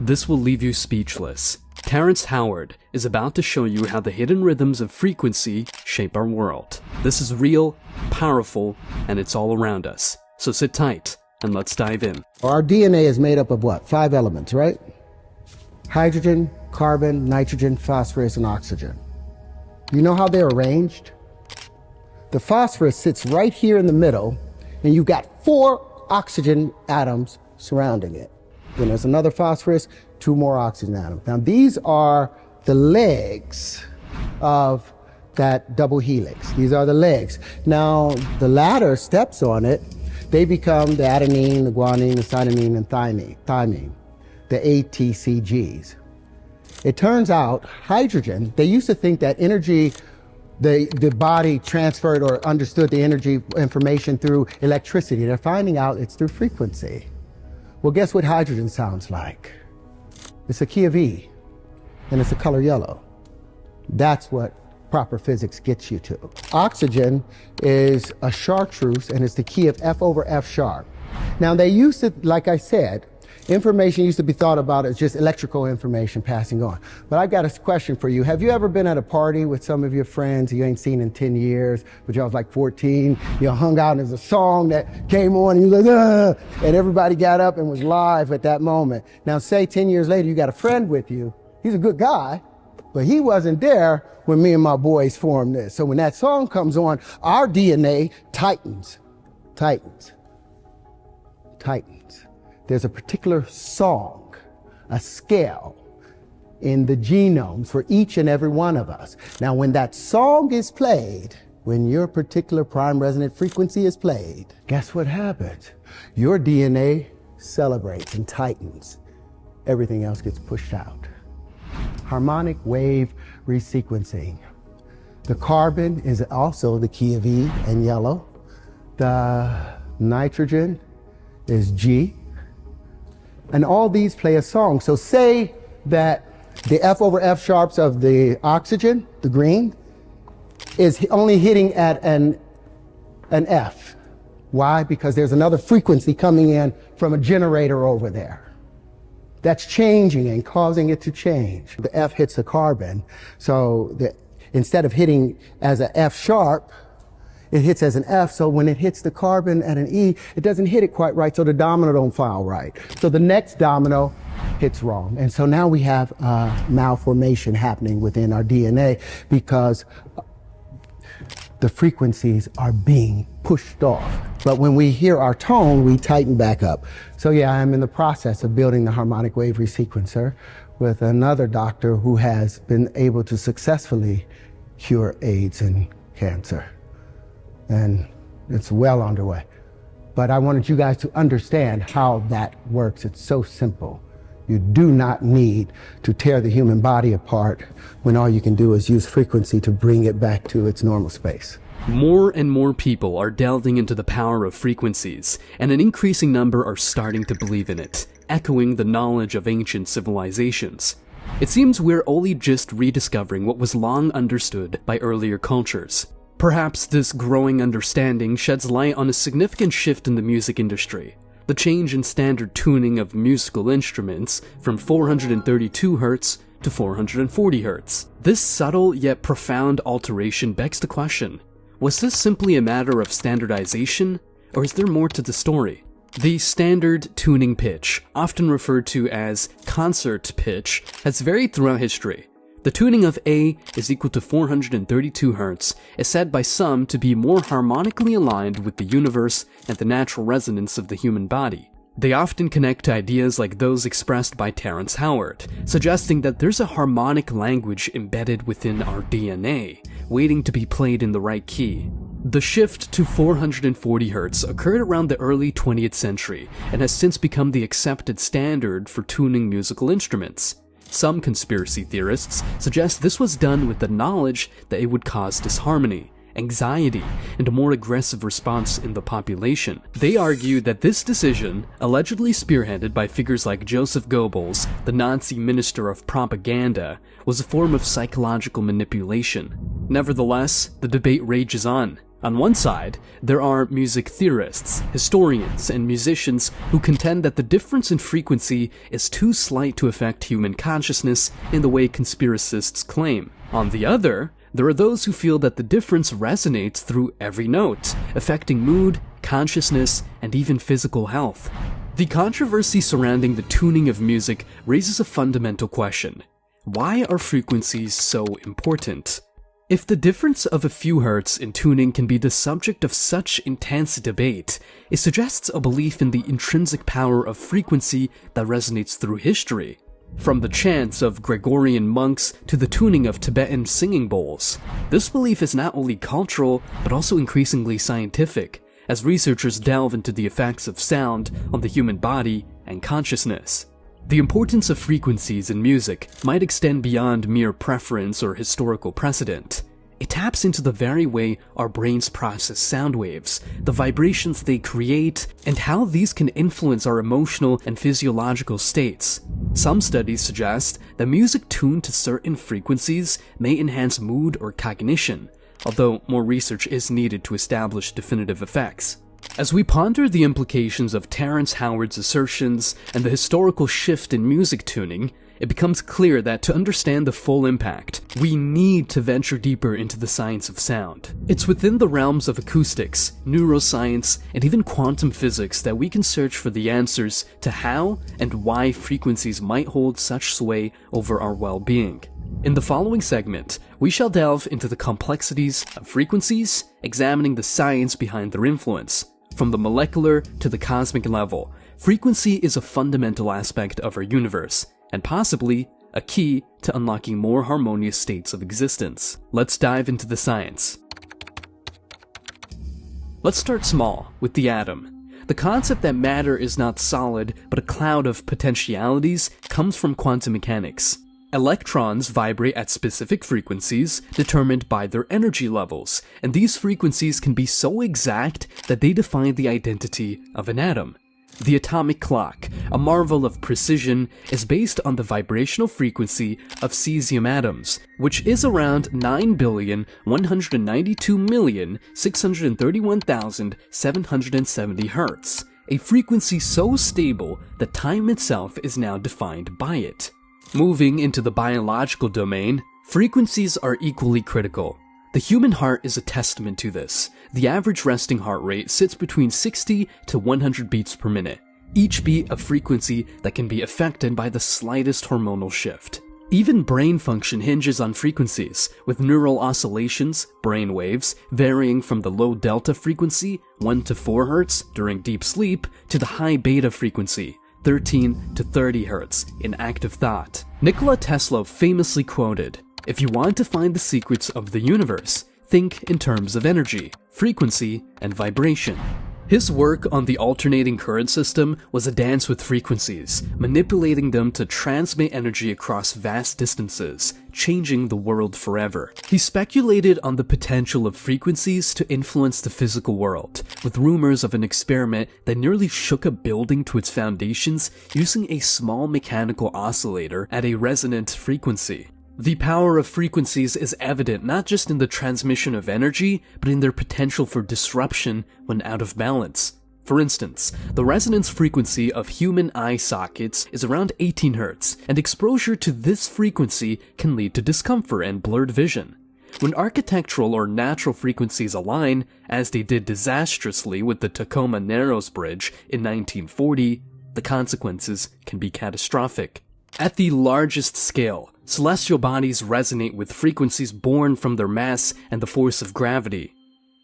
This will leave you speechless. Terrence Howard is about to show you how the hidden rhythms of frequency shape our world. This is real, powerful, and it's all around us. So sit tight and let's dive in. Our DNA is made up of what? 5 elements, right? Hydrogen, carbon, nitrogen, phosphorus, and oxygen. You know how they're arranged? The phosphorus sits right here in the middle, and you've got 4 oxygen atoms surrounding it. Then there's another phosphorus, 2 more oxygen atoms. Now these are the legs of that double helix. These are the legs. Now the latter steps on it, they become the adenine, the guanine, the cytosine, and thymine, the ATCGs. It turns out hydrogen, they used to think that energy, the body transferred or understood the energy information through electricity. They're finding out it's through frequency. Well, guess what hydrogen sounds like? It's a key of E, and it's a color yellow. That's what proper physics gets you to. Oxygen is a chartreuse, and it's the key of F over F sharp. Now, they used to, like I said, information used to be thought about as just electrical information passing on. But I've got a question for you. Have you ever been at a party with some of your friends you ain't seen in 10 years, but y'all was like 14, you hung out and there's a song that came on and you was like, ah, and everybody got up and was live at that moment. Now say 10 years later you got a friend with you. He's a good guy, but he wasn't there when me and my boys formed this. So when that song comes on, our DNA tightens. There's a particular song, a scale in the genomes for each and every one of us. Now, when that song is played, when your particular prime resonant frequency is played, guess what happens? Your DNA celebrates and tightens. Everything else gets pushed out. Harmonic wave resequencing. The carbon is also the key of E and yellow. The nitrogen is G. And all these play a song. So say that the F over F sharps of the oxygen, the green, is only hitting at an F. Why? Because there's another frequency coming in from a generator over there. That's changing and causing it to change. The F hits the carbon. So instead of hitting as an F sharp, it hits as an F, so when it hits the carbon at an E, it doesn't hit it quite right, so the domino don't file right. So the next domino hits wrong. And so now we have malformation happening within our DNA because the frequencies are being pushed off. But when we hear our tone, we tighten back up. So yeah, I'm in the process of building the harmonic wave resequencer with another doctor who has been able to successfully cure AIDS and cancer. And it's well underway. But I wanted you guys to understand how that works. It's so simple. You do not need to tear the human body apart when all you can do is use frequency to bring it back to its normal space. More and more people are delving into the power of frequencies, and an increasing number are starting to believe in it, echoing the knowledge of ancient civilizations. It seems we're only just rediscovering what was long understood by earlier cultures. Perhaps this growing understanding sheds light on a significant shift in the music industry, the change in standard tuning of musical instruments from 432 Hz to 440 Hz. This subtle yet profound alteration begs the question, was this simply a matter of standardization, or is there more to the story? The standard tuning pitch, often referred to as concert pitch, has varied throughout history. The tuning of A is equal to 432 Hz is said by some to be more harmonically aligned with the universe and the natural resonance of the human body. They often connect to ideas like those expressed by Terrence Howard, suggesting that there's a harmonic language embedded within our DNA, waiting to be played in the right key. The shift to 440 Hz occurred around the early 20th century and has since become the accepted standard for tuning musical instruments. Some conspiracy theorists suggest this was done with the knowledge that it would cause disharmony, anxiety, and a more aggressive response in the population. They argue that this decision, allegedly spearheaded by figures like Joseph Goebbels, the Nazi minister of propaganda, was a form of psychological manipulation. Nevertheless, the debate rages on. On one side, there are music theorists, historians, and musicians who contend that the difference in frequency is too slight to affect human consciousness in the way conspiracists claim. On the other, there are those who feel that the difference resonates through every note, affecting mood, consciousness, and even physical health. The controversy surrounding the tuning of music raises a fundamental question. Why are frequencies so important? If the difference of a few hertz in tuning can be the subject of such intense debate, it suggests a belief in the intrinsic power of frequency that resonates through history. From the chants of Gregorian monks to the tuning of Tibetan singing bowls, this belief is not only cultural but also increasingly scientific, as researchers delve into the effects of sound on the human body and consciousness. The importance of frequencies in music might extend beyond mere preference or historical precedent. It taps into the very way our brains process sound waves, the vibrations they create, and how these can influence our emotional and physiological states. Some studies suggest that music tuned to certain frequencies may enhance mood or cognition, although more research is needed to establish definitive effects. As we ponder the implications of Terrence Howard's assertions and the historical shift in music tuning, it becomes clear that to understand the full impact, we need to venture deeper into the science of sound. It's within the realms of acoustics, neuroscience, and even quantum physics that we can search for the answers to how and why frequencies might hold such sway over our well-being. In the following segment, we shall delve into the complexities of frequencies, examining the science behind their influence. From the molecular to the cosmic level, frequency is a fundamental aspect of our universe, and possibly a key to unlocking more harmonious states of existence. Let's dive into the science. Let's start small, with the atom. The concept that matter is not solid, but a cloud of potentialities comes from quantum mechanics. Electrons vibrate at specific frequencies determined by their energy levels, and these frequencies can be so exact that they define the identity of an atom. The atomic clock, a marvel of precision, is based on the vibrational frequency of cesium atoms, which is around 9,192,631,770 Hz, a frequency so stable that time itself is now defined by it. Moving into the biological domain, frequencies are equally critical. The human heart is a testament to this. The average resting heart rate sits between 60 to 100 beats per minute, each beat a frequency that can be affected by the slightest hormonal shift. Even brain function hinges on frequencies, with neural oscillations, brain waves, varying from the low delta frequency, 1 to 4 Hz during deep sleep, to the high beta frequency, 13 to 30 Hz in active thought. Nikola Tesla famously quoted, "If you want to find the secrets of the universe, think in terms of energy, frequency, and vibration." His work on the alternating current system was a dance with frequencies, manipulating them to transmit energy across vast distances, changing the world forever. He speculated on the potential of frequencies to influence the physical world, with rumors of an experiment that nearly shook a building to its foundations using a small mechanical oscillator at a resonant frequency. The power of frequencies is evident not just in the transmission of energy, but in their potential for disruption when out of balance. For instance, the resonance frequency of human eye sockets is around 18 Hz, and exposure to this frequency can lead to discomfort and blurred vision. When architectural or natural frequencies align, as they did disastrously with the Tacoma Narrows Bridge in 1940, the consequences can be catastrophic. At the largest scale, celestial bodies resonate with frequencies born from their mass and the force of gravity.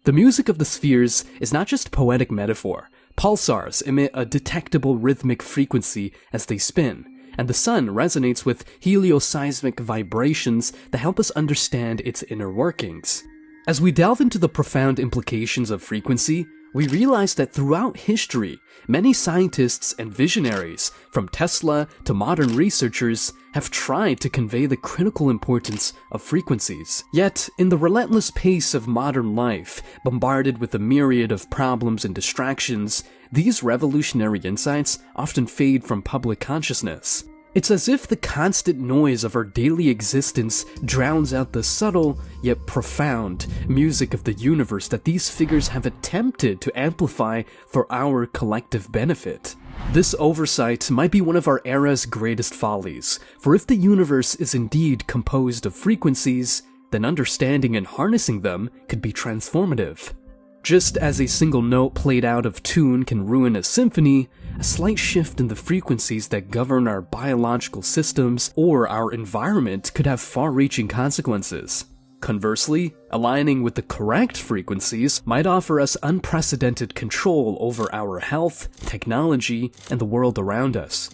The music of the spheres is not just poetic metaphor. Pulsars emit a detectable rhythmic frequency as they spin, and the sun resonates with helioseismic vibrations that help us understand its inner workings. As we delve into the profound implications of frequency, we realize that throughout history, many scientists and visionaries, from Tesla to modern researchers, have tried to convey the critical importance of frequencies. Yet, in the relentless pace of modern life, bombarded with a myriad of problems and distractions, these revolutionary insights often fade from public consciousness. It's as if the constant noise of our daily existence drowns out the subtle, yet profound, music of the universe that these figures have attempted to amplify for our collective benefit. This oversight might be one of our era's greatest follies, for if the universe is indeed composed of frequencies, then understanding and harnessing them could be transformative. Just as a single note played out of tune can ruin a symphony, a slight shift in the frequencies that govern our biological systems or our environment could have far-reaching consequences. Conversely, aligning with the correct frequencies might offer us unprecedented control over our health, technology, and the world around us.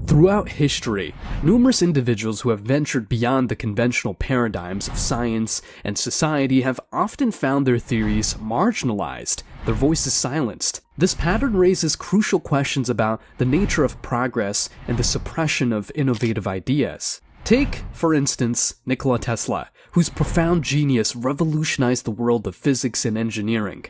Throughout history, numerous individuals who have ventured beyond the conventional paradigms of science and society have often found their theories marginalized, their voices silenced. This pattern raises crucial questions about the nature of progress and the suppression of innovative ideas. Take, for instance, Nikola Tesla, whose profound genius revolutionized the world of physics and engineering.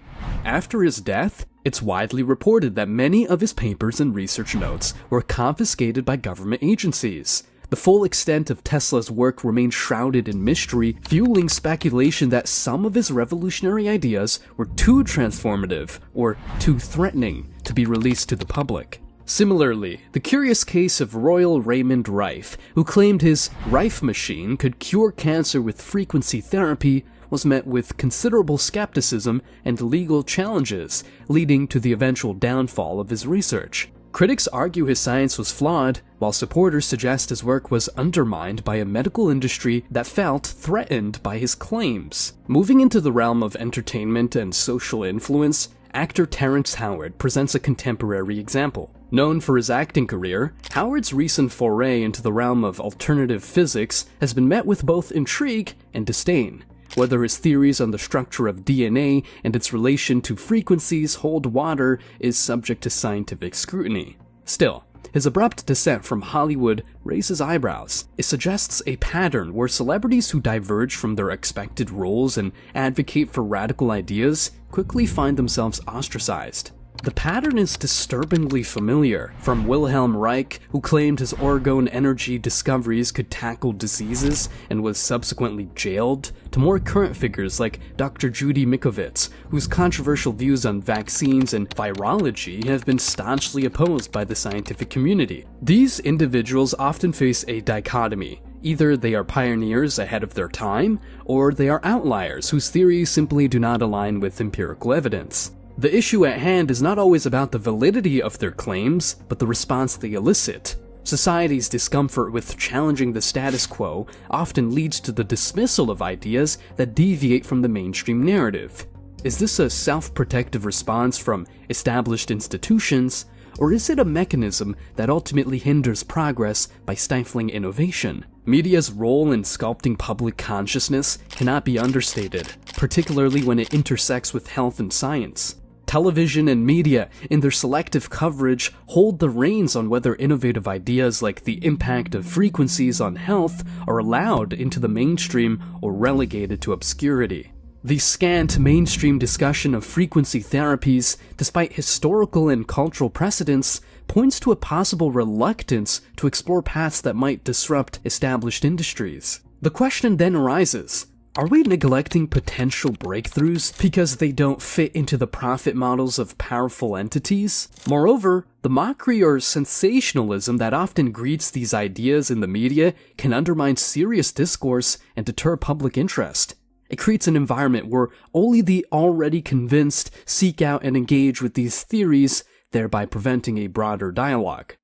After his death, it's widely reported that many of his papers and research notes were confiscated by government agencies. The full extent of Tesla's work remains shrouded in mystery, fueling speculation that some of his revolutionary ideas were too transformative or too threatening to be released to the public. Similarly, the curious case of Royal Raymond Rife, who claimed his Rife machine could cure cancer with frequency therapy, was met with considerable skepticism and legal challenges, leading to the eventual downfall of his research. Critics argue his science was flawed, while supporters suggest his work was undermined by a medical industry that felt threatened by his claims. Moving into the realm of entertainment and social influence, actor Terrence Howard presents a contemporary example. Known for his acting career, Howard's recent foray into the realm of alternative physics has been met with both intrigue and disdain. Whether his theories on the structure of DNA and its relation to frequencies hold water is subject to scientific scrutiny. Still, his abrupt descent from Hollywood raises eyebrows. It suggests a pattern where celebrities who diverge from their expected roles and advocate for radical ideas quickly find themselves ostracized. The pattern is disturbingly familiar, from Wilhelm Reich, who claimed his orgone energy discoveries could tackle diseases and was subsequently jailed, to more current figures like Dr. Judy Mikovits, whose controversial views on vaccines and virology have been staunchly opposed by the scientific community. These individuals often face a dichotomy. Either they are pioneers ahead of their time, or they are outliers whose theories simply do not align with empirical evidence. The issue at hand is not always about the validity of their claims, but the response they elicit. Society's discomfort with challenging the status quo often leads to the dismissal of ideas that deviate from the mainstream narrative. Is this a self-protective response from established institutions, or is it a mechanism that ultimately hinders progress by stifling innovation? Media's role in sculpting public consciousness cannot be understated, particularly when it intersects with health and science. Television and media, in their selective coverage, hold the reins on whether innovative ideas like the impact of frequencies on health are allowed into the mainstream or relegated to obscurity. The scant mainstream discussion of frequency therapies, despite historical and cultural precedents, points to a possible reluctance to explore paths that might disrupt established industries. The question then arises, are we neglecting potential breakthroughs because they don't fit into the profit models of powerful entities? Moreover, the mockery or sensationalism that often greets these ideas in the media can undermine serious discourse and deter public interest. It creates an environment where only the already convinced seek out and engage with these theories, thereby preventing a broader dialogue.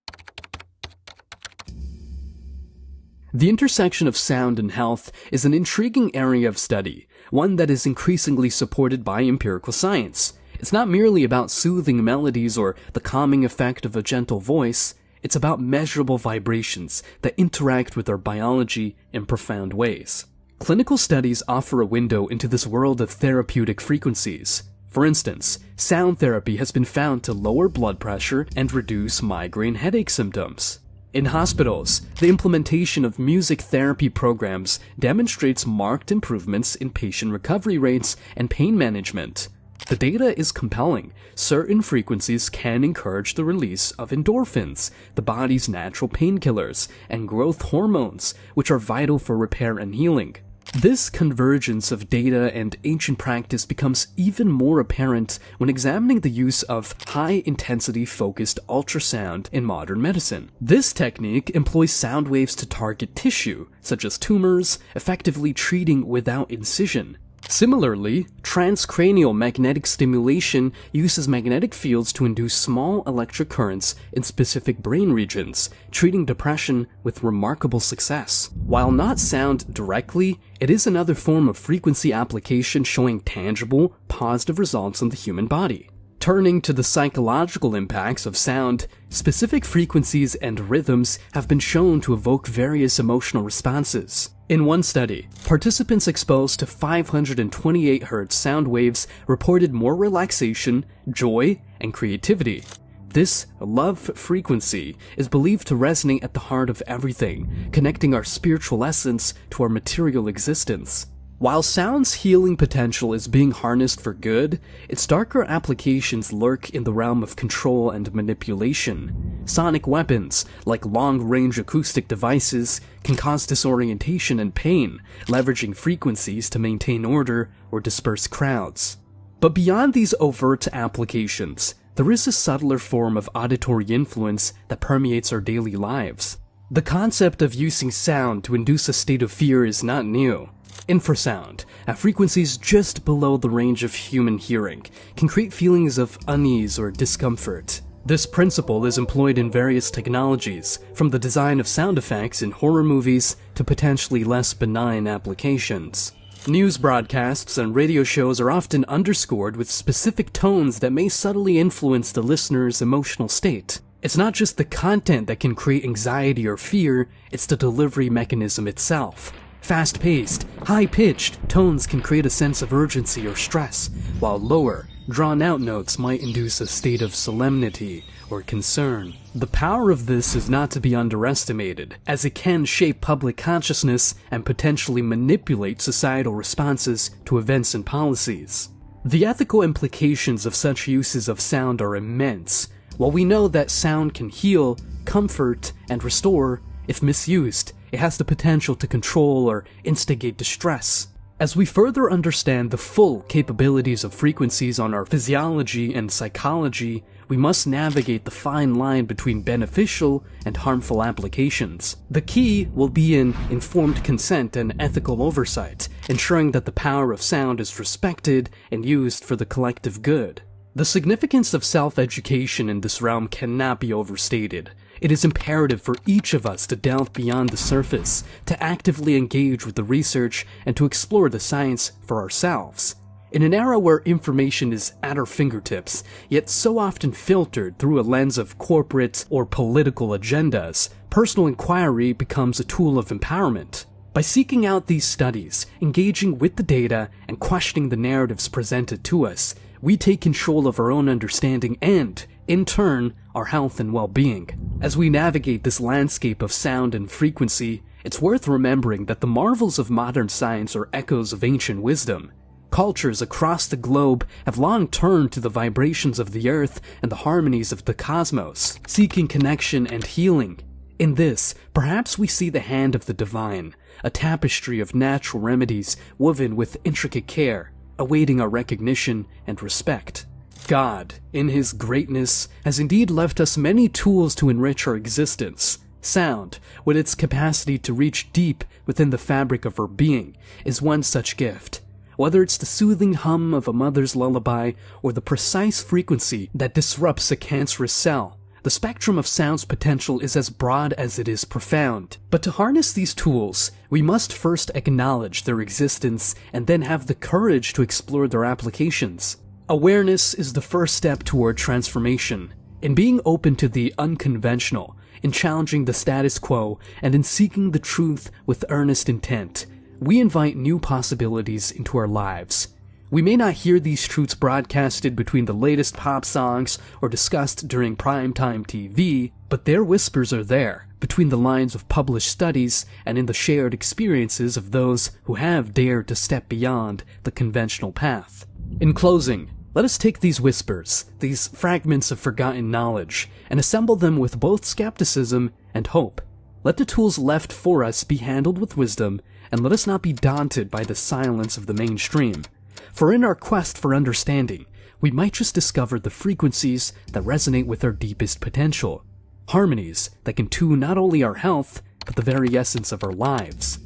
The intersection of sound and health is an intriguing area of study, one that is increasingly supported by empirical science. It's not merely about soothing melodies or the calming effect of a gentle voice, it's about measurable vibrations that interact with our biology in profound ways. Clinical studies offer a window into this world of therapeutic frequencies. For instance, sound therapy has been found to lower blood pressure and reduce migraine headache symptoms. In hospitals, the implementation of music therapy programs demonstrates marked improvements in patient recovery rates and pain management. The data is compelling. Certain frequencies can encourage the release of endorphins, the body's natural painkillers, and growth hormones, which are vital for repair and healing. This convergence of data and ancient practice becomes even more apparent when examining the use of high-intensity focused ultrasound in modern medicine. This technique employs sound waves to target tissue, such as tumors, effectively treating without incision. Similarly, transcranial magnetic stimulation uses magnetic fields to induce small electric currents in specific brain regions, treating depression with remarkable success. While not sound directly, it is another form of frequency application showing tangible, positive results on the human body. Turning to the psychological impacts of sound, specific frequencies and rhythms have been shown to evoke various emotional responses. In one study, participants exposed to 528 Hz sound waves reported more relaxation, joy, and creativity. This love frequency is believed to resonate at the heart of everything, connecting our spiritual essence to our material existence. While sound's healing potential is being harnessed for good, its darker applications lurk in the realm of control and manipulation. Sonic weapons, like long-range acoustic devices, can cause disorientation and pain, leveraging frequencies to maintain order or disperse crowds. But beyond these overt applications, there is a subtler form of auditory influence that permeates our daily lives. The concept of using sound to induce a state of fear is not new. Infrasound, at frequencies just below the range of human hearing, can create feelings of unease or discomfort. This principle is employed in various technologies, from the design of sound effects in horror movies to potentially less benign applications. News broadcasts and radio shows are often underscored with specific tones that may subtly influence the listener's emotional state. It's not just the content that can create anxiety or fear, it's the delivery mechanism itself. Fast-paced, high-pitched tones can create a sense of urgency or stress, while lower, drawn-out notes might induce a state of solemnity or concern. The power of this is not to be underestimated, as it can shape public consciousness and potentially manipulate societal responses to events and policies. The ethical implications of such uses of sound are immense. While we know that sound can heal, comfort, and restore, if misused, it has the potential to control or instigate distress. As we further understand the full capabilities of frequencies on our physiology and psychology, we must navigate the fine line between beneficial and harmful applications. The key will be in informed consent and ethical oversight, ensuring that the power of sound is respected and used for the collective good. The significance of self-education in this realm cannot be overstated. It is imperative for each of us to delve beyond the surface, to actively engage with the research, and to explore the science for ourselves. In an era where information is at our fingertips, yet so often filtered through a lens of corporate or political agendas, personal inquiry becomes a tool of empowerment. By seeking out these studies, engaging with the data, and questioning the narratives presented to us, we take control of our own understanding and, in turn, our health and well-being. As we navigate this landscape of sound and frequency, it's worth remembering that the marvels of modern science are echoes of ancient wisdom. Cultures across the globe have long turned to the vibrations of the earth and the harmonies of the cosmos, seeking connection and healing. In this, perhaps we see the hand of the divine, a tapestry of natural remedies woven with intricate care, awaiting our recognition and respect. God, in His greatness, has indeed left us many tools to enrich our existence. Sound, with its capacity to reach deep within the fabric of our being, is one such gift. Whether it's the soothing hum of a mother's lullaby or the precise frequency that disrupts a cancerous cell, the spectrum of sound's potential is as broad as it is profound. But to harness these tools, we must first acknowledge their existence and then have the courage to explore their applications. Awareness is the first step toward transformation. In being open to the unconventional, in challenging the status quo, and in seeking the truth with earnest intent, we invite new possibilities into our lives. We may not hear these truths broadcasted between the latest pop songs or discussed during primetime TV, but their whispers are there, between the lines of published studies and in the shared experiences of those who have dared to step beyond the conventional path. In closing, Let us take these whispers, these fragments of forgotten knowledge, and assemble them with both skepticism and hope. Let the tools left for us be handled with wisdom, and let us not be daunted by the silence of the mainstream. For in our quest for understanding, we might just discover the frequencies that resonate with our deepest potential. Harmonies that can tune not only our health, but the very essence of our lives.